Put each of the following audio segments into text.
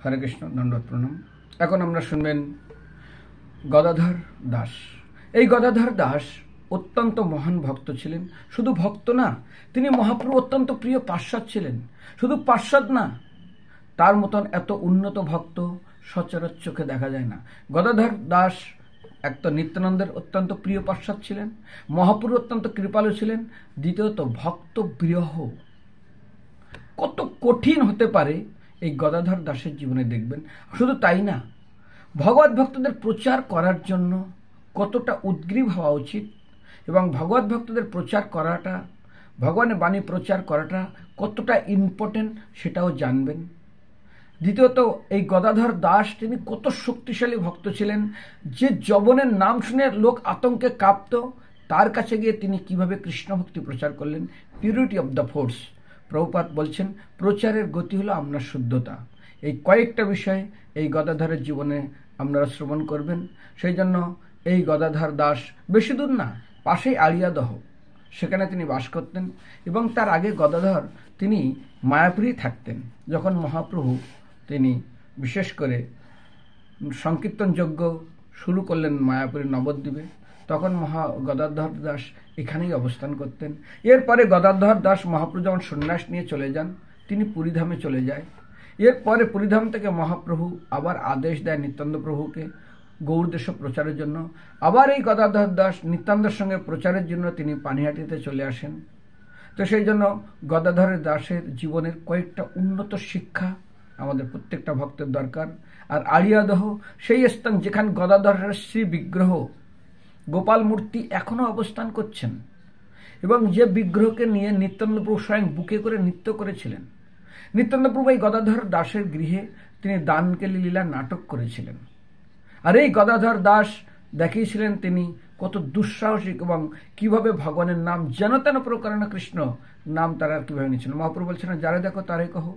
হরে কৃষ্ণ, দণ্ডবত প্রণাম। এখন আমরা শুনবেন গদাধর দাস। এই গদাধর দাস অত্যন্ত মহান ভক্ত ছিলেন। শুধু ভক্ত না, তিনি মহাপ্রভু অত্যন্ত প্রিয় পার্ষদ ছিলেন। শুধু পার্ষদ না, তার মতন এত উন্নত ভক্ত সচরাচর চোখে দেখা যায় না। গদাধর দাস একটা নিত্যানন্দের অত্যন্ত প্রিয় পার্ষদ ছিলেন, মহাপ্রভু অত্যন্ত কৃপালু ছিলেন। দ্বিতীয়ত ভক্ত বিরহ কত কঠিন হতে পারে এই গদাধর দাসের জীবনে দেখবেন। শুধু তাই না, ভগবত ভক্তদের প্রচার করার জন্য কতটা উদ্গ্রীব হওয়া উচিত এবং ভগবত ভক্তদের প্রচার করাটা, ভগবানের বাণী প্রচার করাটা কতটা ইম্পর্টেন্ট সেটাও জানবেন। দ্বিতীয়ত এই গদাধর দাস তিনি কত শক্তিশালী ভক্ত ছিলেন, যে যবনের নাম শুনে লোক আতঙ্কে কাঁপত, তার কাছে গিয়ে তিনি কিভাবে কৃষ্ণ ভক্তি প্রচার করলেন। Purity of the force. Prabhupada বলছেন প্রচারের গতি হলো আপনার শুদ্ধতা। এই কয়েকটা বিষয় এই গদাধরের জীবনে আপনারা শ্রবণ করবেন। সেই জন্য এই গদাধর দাস বেশি দূর না, পাশেই আড়িয়াদহ, সেখানে তিনি বাস করতেন। এবং তার আগে গদাধর তিনি মায়াপুরী থাকতেন। যখন মহাপ্রভু তিনি বিশেষ করে সংকীর্তন যজ্ঞ শুরু করলেন মায়াপুরী নবদ্বীপে, তখন গদাধর দাস এখানেই অবস্থান করতেন। এরপরে গদাধর দাস মহাপ্রভু যখন সন্ন্যাস নিয়ে চলে যান, তিনি পুরীধামে চলে যায়। এরপরে পুরীধাম থেকে মহাপ্রভু আবার আদেশ দেয় নিত্যানন্দ প্রভুকে গৌড়দেশ প্রচারের জন্য। আবার এই গদাধর দাস নিত্যানন্দের সঙ্গে প্রচারের জন্য তিনি পানিহাটিতে চলে আসেন। তো সেই জন্য গদাধর দাসের জীবনের কয়েকটা উন্নত শিক্ষা আমাদের প্রত্যেকটা ভক্তের দরকার। আর আড়িয়াদহ সেই স্থান যেখানে গদাধরের শ্রী বিগ্রহ গোপাল মূর্তি এখনো অবস্থান করছেন এবং যে বিগ্রহকে নিয়ে নিত্যানন্দ প্রভু স্বয়ং বুকে করে নৃত্য করেছিলেন। নিত্যানন্দ প্রভু এই গদাধর দাসের গৃহে তিনি দানকেলি লীলা নাটক করেছিলেন। আর এই গদাধর দাস দেখিয়েছিলেন তিনি কত দুঃসাহসিক এবং কিভাবে ভগবানের নাম যেন তেন প্রকারণে কৃষ্ণ নাম তারা কিভাবে নিয়েছিলেন। মহাপ্রভু বলছিলেন যারে দেখো তারে কহো।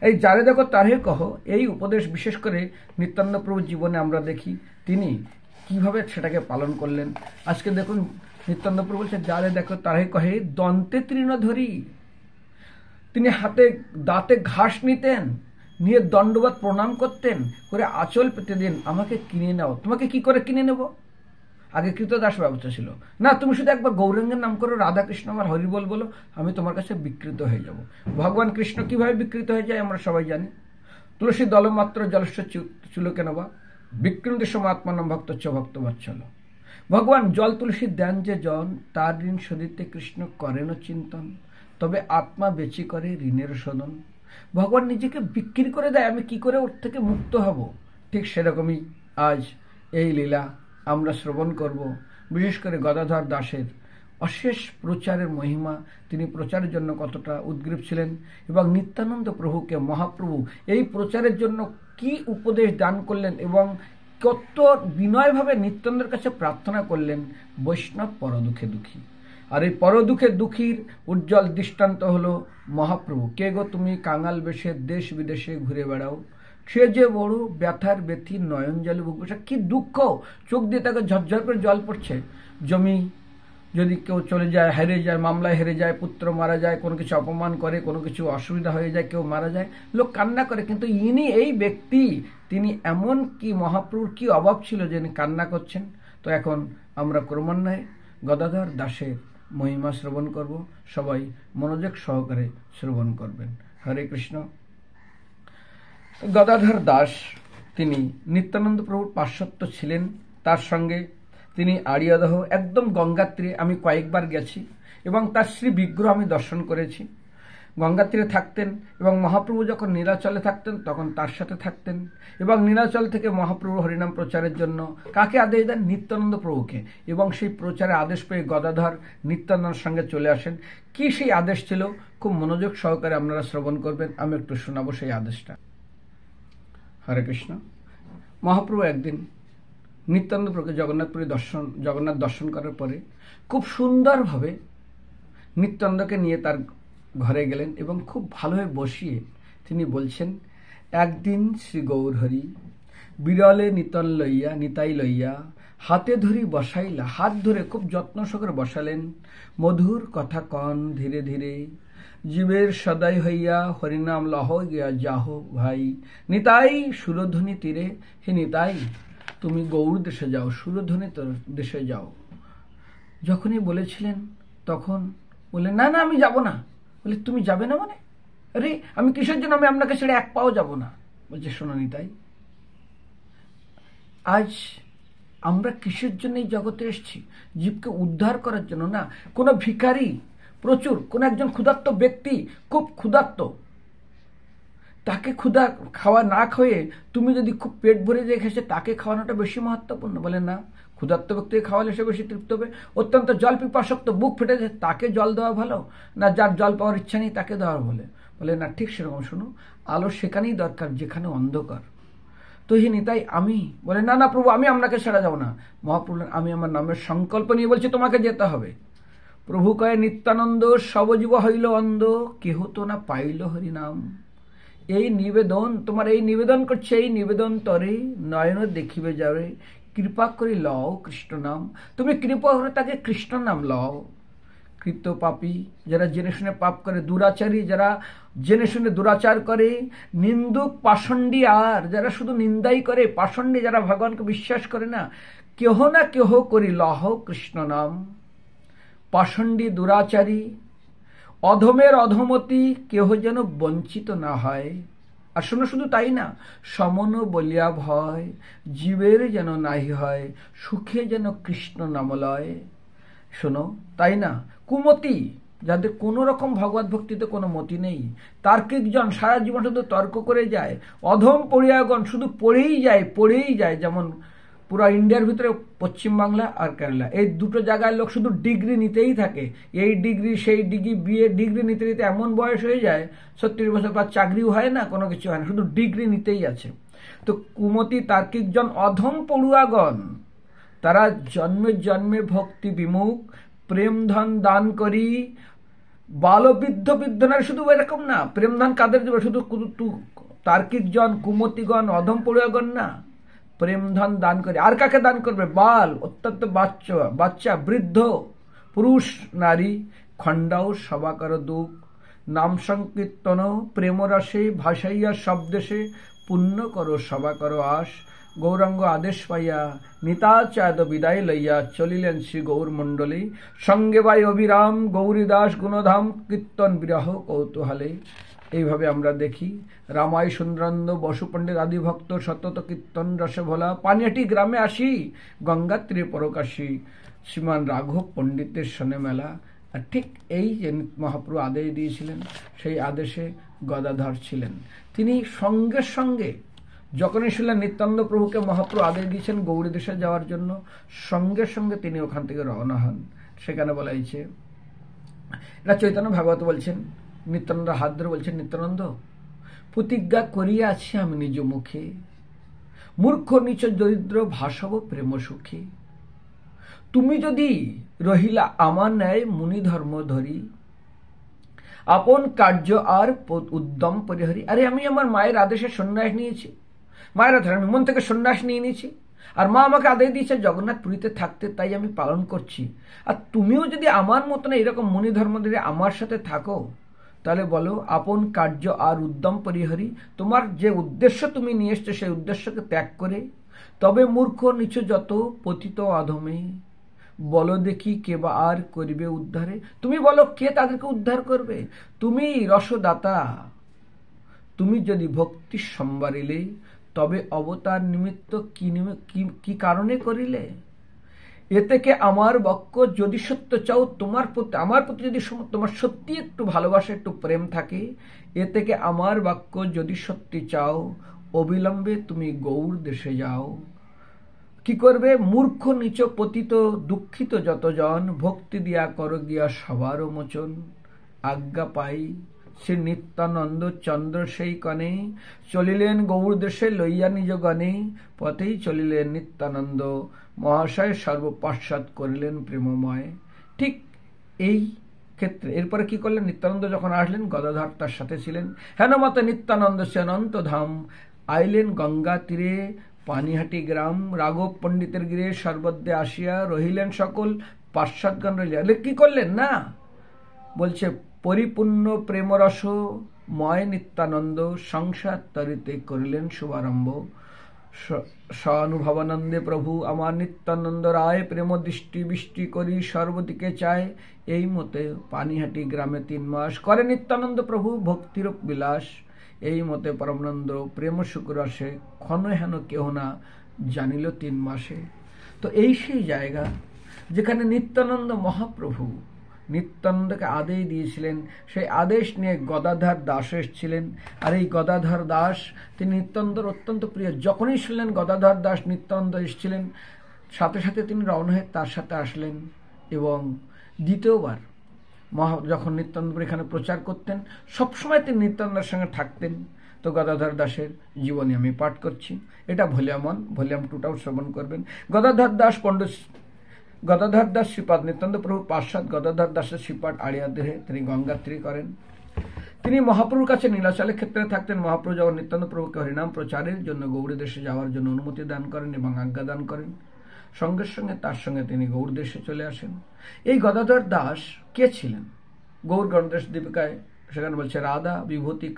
এই যারে দেখো তারে কহো এই উপদেশ বিশেষ করে নিত্যানন্দ প্রভুর জীবনে আমরা দেখি তিনি কিভাবে সেটাকে পালন করলেন। আজকে দেখুন নিত্যানন্দ প্রভু বলছে যারে দেখো তারে কহে দন্তে তৃণ ধরি। তিনি হাতে দাঁতে ঘাস নিতেন, নিয়ে দণ্ডবত প্রণাম করতেন, করে আঁচল পেতে দিন আমাকে কিনে নাও। তোমাকে কি করে কিনে নেব? আগে কৃতদাস ব্যবস্থা ছিল না, তুমি শুধু একবার গৌরাঙ্গের নাম করো, রাধা কৃষ্ণ আমার হরিবল বলো, আমি তোমার কাছে বিকৃত হয়ে যাব। ভগবান কৃষ্ণ কিভাবে বিকৃত হয়ে যায় আমরা সবাই জানি। তুলসী দলমাত্র জলস্য চুলো কেন বা বিকৃতি সমাত্মানম ভক্ত চ ভক্ত বৎসল। ভগবান জল তুলসী দেন যে জন, তার ঋণ শোধিতে কৃষ্ণ করেন চিন্তন, তবে আত্মা বেচি করে ঋণের শোধন। ভগবান নিজেকে বিক্রি করে দেয়, আমি কি করে ওর থেকে মুক্ত হব। ঠিক সেরকমই আজ এই লীলা আমরা শ্রবণ করব। বিশেষ করে গদাধর দাসের অশেষ প্রচারের মহিমা, তিনি প্রচারের জন্য কতটা উদ্গ্রীব ছিলেন এবং নিত্যানন্দ প্রভুকে মহাপ্রভু এই প্রচারের জন্য কি উপদেশ দান করলেন এবং কত বিনয়ভাবে নিত্যানন্দের কাছে প্রার্থনা করলেন বৈষ্ণব পরদুঃখে দুঃখী। আর এই পরদুঃখে দুঃখীর উজ্জ্বল দৃষ্টান্ত হলো মহাপ্রভু। কে গো তুমি কাঙাল বেশে দেশ বিদেশে ঘুরে বেড়াও, সে যে বড় ব্যথার ব্যথি নয়ন জলে বুক বসে। কি দুঃখ, চোখ দিয়ে তাকে ঝরঝর করে জল পড়ছে। জমি যদি কেউ চলে যায়, হেরে যায়, মামলায় হেরে যায়, পুত্র মারা যায়, কোনো কিছু অপমান করে, কোনো কিছু অসুবিধা হয়ে যায়, কেউ মারা যায়, লোক কান্না করে। কিন্তু ইনি এই ব্যক্তি, তিনি এমন কি মহাপ্রভুর কি অভাব ছিল যে ইনি কান্না করছেন। তো এখন আমরা ক্রমান্বয়ে গদাধর দাসের মহিমা শ্রবণ করব। সবাই মনোযোগ সহকারে শ্রবণ করবেন। হরে কৃষ্ণ। গদাধর দাস তিনি নিত্যানন্দ প্রভুর পার্শ্বত্ব ছিলেন। তার সঙ্গে তিনি আড়িয়াদহ একদম গঙ্গার তীরে আমি কয়েকবার গেছি এবং তার শ্রী বিগ্রহ আমি দর্শন করেছি। গঙ্গার তীরে থাকতেন এবং মহাপ্রভু যখন নীলাচলে থাকতেন তখন তার সাথে থাকতেন। এবং নীলাচল থেকে মহাপ্রভু হরিনাম প্রচারের জন্য কাকে আদেশ দেন? নিত্যানন্দ প্রভুকে। এবং সেই প্রচারে আদেশ পেয়ে গদাধর নিত্যানন্দের সঙ্গে চলে আসেন। কি সেই আদেশ ছিল? খুব মনোযোগ সহকারে আপনারা শ্রবণ করবেন, আমি একটু শোনাবো সেই আদেশটা। হরে কৃষ্ণ। মহাপ্রভু একদিন নিত্যানন্দ প্রভুকে জগন্নাথ দর্শন করার পরে খুব সুন্দরভাবে নিত্যানন্দকে নিয়ে তার ঘরে গেলেন এবং খুব ভালোভাবে বসিয়ে তিনি বলছেন, একদিন শ্রী গৌরহরি বিরলে নিতাই লইয়া হাতে ধরি বসাইলা। হাত ধরে খুব যত্ন সহকারে বসালেন। মধুর কথা কন ধীরে ধীরে, জীবের সদাই হইয়া হরিনাম লহ গিয়া যাহ ভাই। নিতাই সুরধ্বনি তীরে, হে নিতাই তুমি গৌর দেশে যাও, সুরধ্বনি দেশে যাও। যখনই বলেছিলেন তখন বললেন, না না আমি যাব না। বলে, তুমি যাবে না মানে? আরে আমি কিসের জন্য, আমি আপনাকে ছেড়ে এক পাও যাব না। বলছে, শোনো নিতাই, আজ আমরা কিসের জন্য এই জগতে এসেছি? জীবকে উদ্ধার করার জন্য না। কোনো ভিখারি প্রচুর, কোনো একজন ক্ষুধার্ত ব্যক্তি খুব ক্ষুধার্ত, তাকে ক্ষুধা খাওয়া না খাওয়ে তুমি যদি খুব পেট ভরে রেখেছে তাকে খাওয়ানোটা বেশি মহত্বপূর্ণ। বলে না, ক্ষুধার্ত ব্যক্তিকে খাওয়ালে সে বেশি তৃপ্ত হবে। অত্যন্ত জল পিপাসক্ত, বুক ফেটেছে, তাকে জল দেওয়া ভালো না যার জল পাওয়ার ইচ্ছা নেই তাকে দেওয়া ভালো? বলে না, ঠিক সেরকম শোনো, আলো সেখানেই দরকার যেখানে অন্ধকার। তো হে নিতাই আমি, বলে না না প্রভু, আমি আপনাকে ছেড়ে যাব না। মহাপ্রভু, আমি আমার নামের সংকল্প নিয়ে বলছি তোমাকে যেতে হবে। প্রভু কয়ে, নিত্যানন্দ সবজীব হইল অন্ধ, কেহ তো না পাইল হরিনাম। এই নিবেদন তোমার, এই নিবেদন করছে, এই নিবেদন তরে নয়ন দেখিবে যাবে, কৃপা করে লও কৃষ্ণ নাম। তুমি কৃপা করে তাকে কৃষ্ণ নাম লও। কৃত পাপী, যারা জেনে শুনে পাপ করে, দুরাচারী যারা জেনে শুনে দুরাচার করে, নিন্দুক পাষণ্ডী, আর যারা শুধু নিন্দাই করে, পাষণ্ডী যারা ভগবানকে বিশ্বাস করে না, কেহ না কেহ করি লহ কৃষ্ণ নাম। পাষণ্ডী, দুরাচারী, অধমের অধমতি কেহ যেন বঞ্চিত না হয়। আর শোনো, শুধু তাই না, সমন বলিয়া ভয় জীবের যেন নাহি হয়, সুখে যেন কৃষ্ণ নামলয়। শোনো, তাই না, কুমতি, যাদের কোনো রকম ভগবত ভক্তিতে কোনো মতি নেই, তার্কিকজন সারা জীবন শুধু তর্ক করে যায়, অধম পড়িয়াগণ শুধু পড়েই যায়, যেমন পুরো ইন্ডিয়ার ভিতরে পশ্চিমবাংলা আর কেরালা, এই দুটো জায়গায় লোক শুধু ডিগ্রি নিতেই থাকে, এই ডিগ্রি সেই ডিগ্রি, বিএ ডিগ্রি নিতে নিতে এমন বয়স হয়ে যায় ৩০ বছর পর চাকরিও হয় না, কোনো কিছু হয় না, শুধু ডিগ্রি নিতেই আছে। তো কুমতি তার্কিকজন অধম পড়ুয়াগণ, তারা জন্মে জন্মে ভক্তি বিমুখ, প্রেম ধন দান করি বালবৃদ্ধ বৃদ্ধনারী। শুধু এরকম না, প্রেম ধন কাদের দেবে? শুধু তার্কিকজন, কুমতিগণ, অধম পড়ুয়াগণ না, প্রেম ধন দান করে। আর কাকে দান করবে? বাল, অত্যন্ত বাচ্চা, বৃদ্ধ, পুরুষ, নারী। খণ্ডাও সবাকর দুঃখ, নাম সংকীর্তন প্রেমরসে ভাসাইয়া শব্দেশে, পুণ্য করো সবাকর আশ। গৌরাঙ্গ আদেশ পাইয়া নিতাচার্য বিদায় লইয়া চলিলেন শ্রী গৌর মণ্ডলী, সঙ্গে বাই অবিরাম গৌরীদাস গুণধাম, কীর্তন বিরহ কৌতূহলে। এইভাবে আমরা দেখি রামাই সুন্দরানন্দ বসু পণ্ডিত আদি ভক্ত সতত কীর্তন রসে ভোলা, পানিয়াটি গ্রামে আসি গঙ্গা তীরে পরকাশী, শ্রীমান রাঘব পণ্ডিতের সনে মেলা। আর ঠিক এই যে মহাপ্রভু আদেশ দিয়েছিলেন, সেই আদেশে গদাধর ছিলেন। তিনি সঙ্গে সঙ্গে যখনই শুনলেন নিত্যানন্দ প্রভুকে মহাপ্রভু আদেশ দিয়েছেন গৌরী দেশে যাওয়ার জন্য, সঙ্গে সঙ্গে তিনি ওখান থেকে রওনা হন। সেখানে বলা হয়েছে, এটা চৈতন্য ভাগবত বলছেন, নিত্যানন্দ হাত ধরে বলছেন, নিত্যানন্দ প্রতিজ্ঞা করিয়া আছি আমি নিজ মুখে, মূর্খ নিচ দরিদ্র ভাসব প্রেম সুখে। তুমি যদি রহিলা আমার ন্যায় মুনি ধর্ম ধরি, আপন কার্য আর উদ্যম পরিহারি। আরে আমি আমার মায়ের আদেশে সন্ন্যাস নিয়েছি, মায়ের আদেশ আমি মন থেকে সন্ন্যাস নিয়ে নিয়েছি, আর মা আমাকে আদেশ দিয়েছে জগন্নাথ পুরীতে থাকতে, তাই আমি পালন করছি। আর তুমিও যদি আমার মতন এরকম মুনি ধর্ম ধরে আমার সাথে থাকো, তাহলে বলো আপন কার্য আর উদ্যম পরিহারি, তোমার যে উদ্দেশ্য তুমি নিয়ে এসছো সেই উদ্দেশ্যকে ত্যাগ করে, তবে মূর্খ নিচ যত পতিত অধমে, বলো দেখি কে বা আর করিবে উদ্ধারে। তুমি বলো কে তাদেরকে উদ্ধার করবে? তুমি রসদাতা, তুমি যদি ভক্তি সম্বারিলে, তবে অবতার নিমিত্ত কি কারণে করিলে? এ থেকে আমার বাক্য যদি সত্য চাও, তোমার প্রতি আমার প্রতি যদি তোমার সত্যি একটু ভালোবাসা, একটু প্রেম থাকে, এ থেকে আমার বাক্য যদি সত্যি চাও, অবিলম্বে তুমি গৌর দেশে যাও। কি করবে? মূর্খ নিচ পতিত দুঃখিত যতজন, ভক্তি দিয়া কর গিয়া সবার মোচন। আজ্ঞা পাই শ্রী নিত্যানন্দ চন্দ্র সেই কনে, চলিলেন গৌর দেশে লইয়া নিজ গণে। পথেই চলিলেন নিত্যানন্দ মহাশয়, সর্বপশ্চাৎ করিলেন প্রেমময়। ঠিক এই ক্ষেত্রে এরপরে কি করলেন? নিত্যানন্দ যখন আসলেন, গদাধর তার সাথে ছিলেন। হেন মতে নিত্যানন্দ সে অনন্ত ধাম, আইলেন গঙ্গা তীরে পানিহাটি গ্রাম। রাঘব পণ্ডিতের গৃহে সর্বদ্বে আসিয়া রহিলেন সকল পাশ্চাৎগণ রহিলেন। কি করলেন না, বলছে পরিপূর্ণ প্রেমরস ময় নিত্যানন্দ সংসার তরিতে করিলেন শুভারম্ভ। স্বানুভবানন্দে প্রভু আমার নিত্যানন্দ রায় প্রেম দৃষ্টি বৃষ্টি করি সর্বদিকে চায়। এই মতে পানিহাটি গ্রামে 3 মাস করে নিত্যানন্দ প্রভু ভক্তির বিলাস। এই মতে পরমানন্দ প্রেম সুখরসে ক্ষণ হেন কেহ না জানিল 3 মাসে। তো এই সেই জায়গা যেখানে নিত্যানন্দ মহাপ্রভু নিত্যানন্দকে আদেশ দিয়েছিলেন। সেই আদেশ নিয়ে গদাধর দাস এসেছিলেন। আর এই গদাধর দাস তিনি নিত্যানন্দর অত্যন্ত প্রিয়। যখনই শুনলেন গদাধর দাস নিত্যানন্দ এসেছিলেন, সাথে সাথে তিনি রওনা হয়ে তার সাথে আসলেন। এবং দ্বিতীয়বার যখন নিত্যানন্দ এখানে প্রচার করতেন, সবসময় তিনি নিত্যানন্দের সঙ্গে থাকতেন। তো গদাধর দাসের জীবনী আমি পাঠ করছি। এটা ভলিউম 1, ভলিউম 2টাও শ্রবণ করবেন। গদাধর দাস পণ্ডিত গদাধর দাস শ্রীপাদ নিত্যানন্দ প্রভু পার্ষদ। গদাধর দাসের শ্রীপাঠ আড়িয়াদেহে তিনি গঙ্গাত্রী করেন। তিনি মহাপ্রভুর কাছে নীলাচলের ক্ষেত্রে থাকতেন। মহাপ্রভু যখন নিত্যানন্দ প্রভুকে হরিনাম প্রচারের জন্য গৌড় দেশে যাওয়ার জন্য অনুমতি দান করেন এবং আজ্ঞা দান করেন, সঙ্গে সঙ্গে তার সঙ্গে তিনি গৌড় দেশে চলে আসেন। এই গদাধর দাস কে ছিলেন? গৌর গণদেশ দীপিকায় সেখানে বলছে, রাধা বিভূতি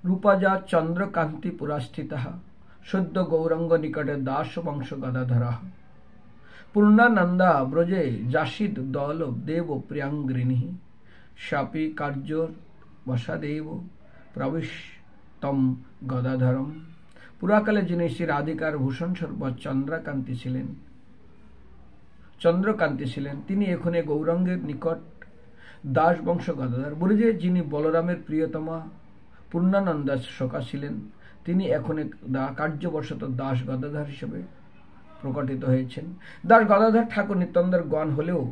রূপাজা চন্দ্রকান্তি পুরাস্থিতা সদ্য গৌরাঙ্গ নিকটে দাস বংশ গদাধরা পূর্ণানন্দা ব্রজে জাসিদ দল দেব প্রিয়াঙ্গিনী শাপি কার্য বসাদেব প্রবেশ তম গদাধরম। পুরাকালে যিনি শ্রী রাধিকার ভূষণ স্বরূপ চন্দ্রকান্তি ছিলেন, তিনি এখানে গৌরাঙ্গের নিকট দাস বংশ গদাধর। ব্রজে যিনি বলরামের প্রিয়তমা পূর্ণানন্দা সখা ছিলেন, তিনি এখন কার্যবশত দাস গদাধর হিসেবে প্রকটিত হয়েছেন। দাস গদাধর ঠাকুর নিত্যানন্দের গণ হলেও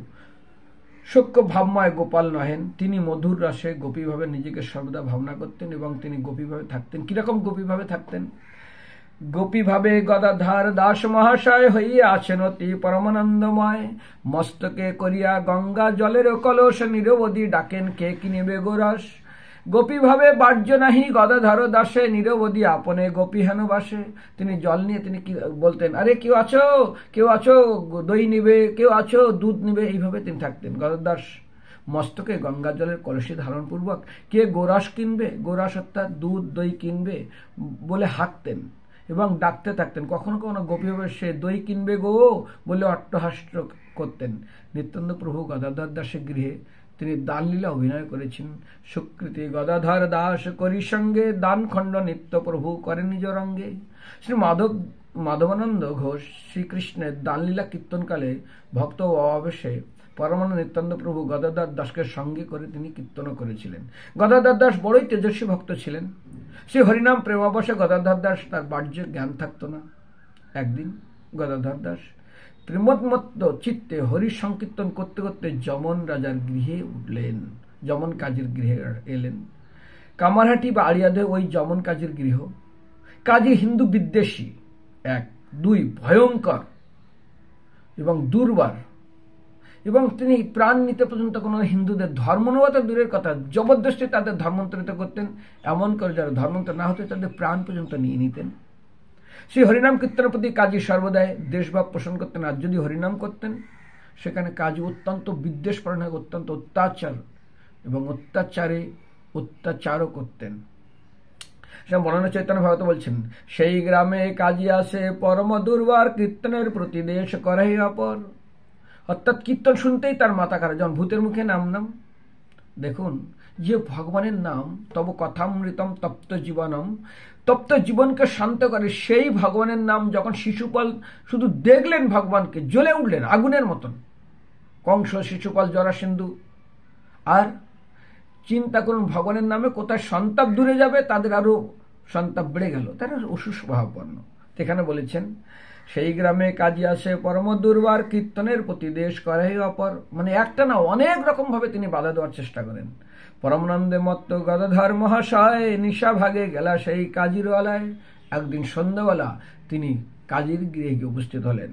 সূক্ষ্ম ভাবময় গোপাল নহেন। তিনি মধুর রসে গোপীভাবে নিজেকে সর্বদা ভাবনা করতেন এবং তিনি গোপীভাবে থাকতেন। কিরকম গোপীভাবে থাকতেন? গোপীভাবে গদাধর দাস মহাশয় হইয়া আছেন অতি পরমানন্দময়। মস্তকে করিয়া গঙ্গা জলের কলস নিরবধি ডাকেন কে কিনিবে গোরস। গোপীভাবে বাহ্য নাহি গদাধর দাসে নিরবধি আপনে গোপী হেন বাসে। তিনি জল নিয়ে তিনি কি বলতেন, আরে কেউ আছো দই নিবে, কেউ আছো দুধ নিবে, এইভাবে তিনি থাকতেন। গদাধর দাস মস্তকে গঙ্গা জলের কলসি ধারণ পূর্বক কে গোরস কিনবে, গোরস অর্থাৎ দুধ দই কিনবে বলে হাঁকতেন এবং ডাকতে থাকতেন। কখনো কখনো গোপীভাবে সে দই কিনবে গো বলে অট্টহাস্য করতেন। নিত্যানন্দ প্রভু গদাধর দাসের গৃহে তিনি দানলীলা অভিনয় করেছেন। সুকৃতি গদাধর দাস করি সঙ্গে দান খণ্ড নিত্য প্রভু করেন নিজ রঙ্গে। শ্রী মাধবানন্দ ঘোষ শ্রীকৃষ্ণের দানলীলা কীর্তনকালে ভক্ত অবেশে পরমানন্দ নিত্যানন্দ প্রভু গদাধর দাসকে সঙ্গে করে তিনি কীর্তন করেছিলেন। গদাধর দাস বড়ই তেজস্বী ভক্ত ছিলেন। শ্রী হরিনাম প্রেমাবশে গদাধর দাস তার বাহ্যের জ্ঞান থাকত না। একদিন গদাধর দাস প্রেমোন্মত্ত চিত্তে হরি সংকীর্তন করতে করতে যমন রাজার গৃহে উঠলেন। যমন কাজীর গৃহে এলেন। কামারহাটি বা আড়িয়াদে ওই যমন কাজীর গৃহ। কাজী হিন্দু বিদ্বেষী, 1, 2 ভয়ঙ্কর এবং দুর্বার, এবং তিনি প্রাণ নিতে পর্যন্ত কোনো হিন্দুদের ধর্মানুগত দূরের কথা জবরদস্তি তাদের ধর্মান্তরিত করতেন। এমন করে যারা ধর্মান্তর না হতে তাদের প্রাণ পর্যন্ত নিয়ে নিতেন। শ্রী হরিনাম কীর্তনের প্রতি কাজী সর্বদাই দেশভাব পোষণ করতেন। আর যদি হরিনাম করতেন সেখানে কাজী অত্যন্ত বিদ্বেষপরায়ণ, অত্যন্ত অত্যাচার এবং অত্যাচারও করতেন। সেটা বর্ণনা চৈতন্য ভাগবত বলছেন, সেই গ্রামে কাজী আসে পরম দুর্বার কীর্তনের প্রতি দেশ করে অপর। অর্থাৎ কীর্তন শুনতেই তার মাথা খারাপ, যেমন ভূতের মুখে নাম। দেখুন, যে ভগবানের নাম তব কথামৃতম তপ্ত জীবনম, তপ্ত জীবনকে শান্ত করে সেই ভগবানের নাম যখন শিশুপাল শুধু দেখলেন ভগবানকে জ্বলে উঠলেন আগুনের মতন। কংস, শিশুপাল, জরাসিন্ধু। আর চিন্তা করুন ভগবানের নামে কোথায় সন্তাপ দূরে যাবে, তাদের আরো সন্তাপ বেড়ে গেল, তারা অসুস্বভাবপন্ন। এখানে বলেছেন সেই গ্রামে কাজী আসে পরম দুর্বার কীর্তনের প্রতি দেশ করে অপর। মানে একটা না, অনেক রকম ভাবে তিনি বাধা দেওয়ার চেষ্টা করেন। পরমানন্দে মত্ত গদাধর মহাশয় নিশা ভাগে গেলা সেই কাজীর আলায়। একদিন সন্ধ্যাবেলা তিনি কাজীর গৃহে গিয়ে উপস্থিত হলেন।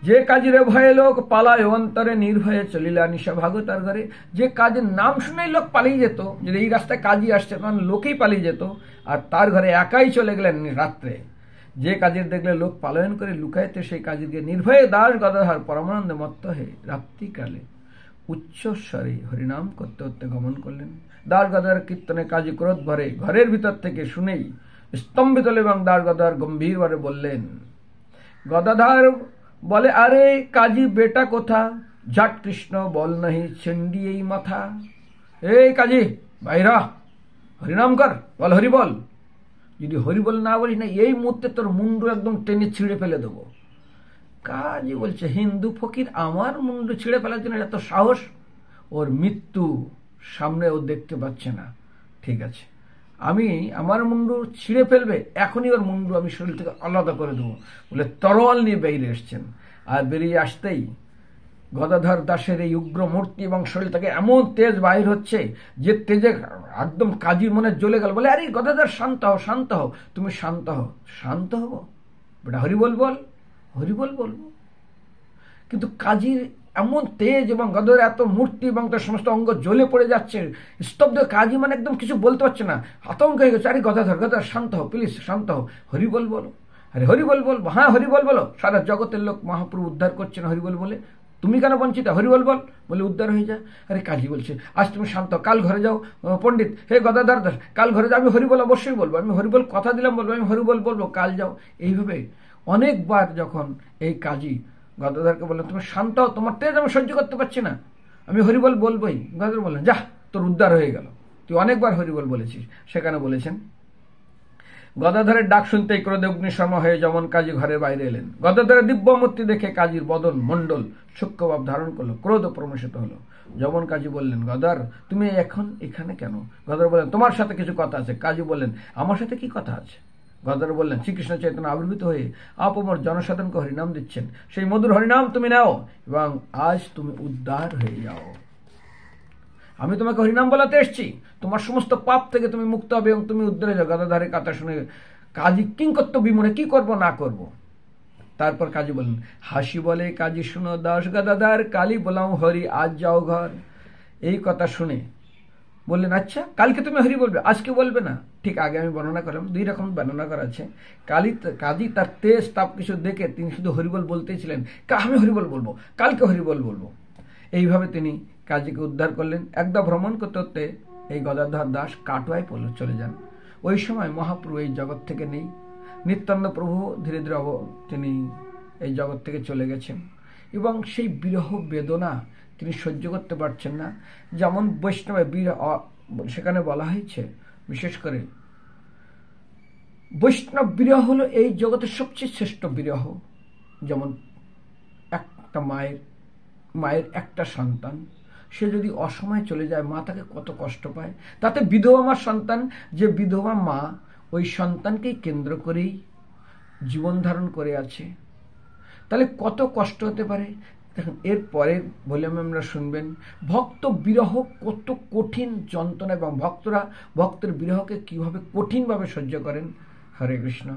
যে কাজীর ভয়ে লোক পালায় অন্তরে নির্ভয়ে চলিলা নিশা ভাগ তার ঘরে। যে কাজের নাম শুনেই লোক পালিয়ে যেত, যদি এই রাস্তায় কাজী আসছে তখন লোকেই পালিয়ে যেত, আর তার ঘরে একাই চলে গেলেন রাত্রে। যে কাজের দেখলে লোক পালায়ন করে লুকাইতে সেই কাজীর গিয়ে নির্ভয়ে দাস গদাধর পরমানন্দে মত্ত হয়ে রাত্রিকালে উচ্চস্বরে হরিনাম করতে করতে গমন করলেন। দাস গদার কীর্তনে কাজী ক্রোধ ভরে ঘরের ভিতর থেকে শুনেই স্তম্ভিত হল এবং দাস গদার গম্ভীরভাবে বললেন। গদাধর বলে, আরে কাজী বেটা কোথা, ঝাট কৃষ্ণ বল নাহি চণ্ডী এই মাথা। এই কাজী বাইরা, হরিনাম কর, বল হরি বল। যদি হরি বল না বলিস না, এই মুহূর্তে তোর মুন্ডু একদম টেনে ছিঁড়ে ফেলে দেবো। কাজী বলছে, হিন্দু ফকির আমার মুন্ডু ছিঁড়ে ফেলার জন্য এত সাহস? ওর মৃত্যু সামনে, ও দেখতে পাচ্ছে না। ঠিক আছে, আমি আমার মুন্ডু ছিঁড়ে ফেলবে, এখনই ওর মুন্ডু আমি শরীর থেকে আলাদা করে দেবো বলে তরোয়াল নিয়ে বেরিয়ে এসছেন। আর বেরিয়ে আসতেই গদাধর দাসের এই উগ্র মূর্তি এবং শরীর থেকে এমন তেজ বাহির হচ্ছে যে তেজে একদম কাজীর মনে জ্বলে গেল। বলে, আরে গদাধর শান্ত হও, শান্ত হও। তুমি শান্ত হও। শান্ত হব বেটা, হরি বল বল। হরি বল বলবো। কিন্তু কাজীর এমন তেজ এবং গদাধরের এত মূর্তি এবং তার সমস্ত অঙ্গ জ্বলে পড়ে যাচ্ছে, স্তব্ধ। কাজী মানে একদম কিছু বলতে পারছে না, আতঙ্ক হয়ে গেছে। আরে গদাধর, গদাধর শান্ত হও, প্লিজ শান্ত হও, হরি বল বলো। আরে হরি বল বলবো, হ্যাঁ হরি বল বলো। সারা জগতের লোক মহাপ্রভু উদ্ধার করছেন হরি বল বলে, তুমি কেন বঞ্চিত? হরি বল বল বলে উদ্ধার হয়ে যায়। আরে কাজী বলছে, আজ তুমি শান্ত, কাল ঘরে যাও। পণ্ডিত, হে গদাধর দাস, কাল ঘরে যাও। আমি হরি বল অবশ্যই বলবো, আমি হরি বল কথা দিলাম বলবো, আমি হরি বল বলবো, কাল যাও। এইভাবে অনেকবার যখন এই কাজী গদাধরকে বললেন, তুমি শান্ত হও, তোমার তেজ আমি সহ্য করতে পারছি না, আমি হরিবল বলবোই। গদাধর বললেন, যা, তোর উদ্ধার হয়ে গেল, তুই অনেকবার হরিবল বলেছিস। সেখানে বলেছেন, গদাধরের ডাক শুনতেই ক্রোধে অগ্নিশর্মা হয়ে যেমন কাজী ঘরে বাইরে এলেন। গদাধরের দিব্যমূর্তি দেখে কাজীর বদন মণ্ডল সূক্ষ্মভাব ধারণ করলো, ক্রোধ প্রমোষিত হলো। যেমন কাজী বললেন, গদার তুমি এখন এখানে কেন? গদাধর বললেন, তোমার সাথে কিছু কথা আছে। কাজী বললেন, আমার সাথে কি কথা আছে? গদাধর বললেন, শ্রীকৃষ্ণ চৈতন্য আবির্ভূত হয়ে আপমর জনসাধারণকে হরিনাম দিচ্ছেন, সেই মধুর হরিনাম তুমি নাও এবং আজ তুমি উদ্ধার হয়ে যাও। আমি তোমাকে হরিনাম বলাতে এসেছি, তোমার সমস্ত পাপ থেকে তুমি মুক্ত হবে এবং তুমি উদ্ধার হয়ে যাও। গদাধরের কথা শুনে কাজী কিংকর্তব্য বিমূঢ়, কি করব না করব। তারপর কাজী বললেন, হাসি বলে কাজী শুনো দাস গদাধর, কালী বলাম হরি আজ যাও ঘর। এই কথা শুনে বললেন, আচ্ছা কালকে তুমি হরি বলবে, আজকে বলবে না? ঠিক আগে আমি বর্ণনা করলাম, দুই রকম বর্ণনা করা আছে। কাজী তার তেজ তাপ কিছু দেখে তিনি শুধু হরিবল বলতেই ছিলেন, আমি হরিবল বলবো, কালকে হরিবল বলবো। এইভাবে তিনি কাজীকে উদ্ধার করলেন। একদা ভ্রমণ করতে করতে এই গদাধর দাস কাটোয়ায় চলে যান। ওই সময় মহাপ্রভু এই জগৎ থেকে নেই। নিত্যানন্দ প্রভু ধীরে ধীরে তিনি এই জগৎ থেকে চলে গেছেন এবং সেই বিরহ বেদনা তিনি সহ্য করতে পারছেন না। যেমন বৈষ্ণবে সেখানে বলা হয়েছে, বিশেষ করে বৈষ্ণব বিরহ হলো এই জগতের সবচেয়ে শ্রেষ্ঠ বিরহ। যেমন একটা মায়ের একটা সন্তান, সে যদি অসময়ে চলে যায়, মা তাকে কত কষ্ট পায়। তাতে বিধবা মার সন্তান, যে বিধবা মা ওই সন্তানকেই কেন্দ্র করেই জীবন ধারণ করে আছে, তাহলে কত কষ্ট হতে পারে। দেখুন, এর পরের ভলিউমে আমরা শুনবেন ভক্ত বিরহ কত কঠিন যন্ত্রণা এবং ভক্তের বিরহকে কিভাবে কঠিনভাবে সহ্য করেন। হরে কৃষ্ণ।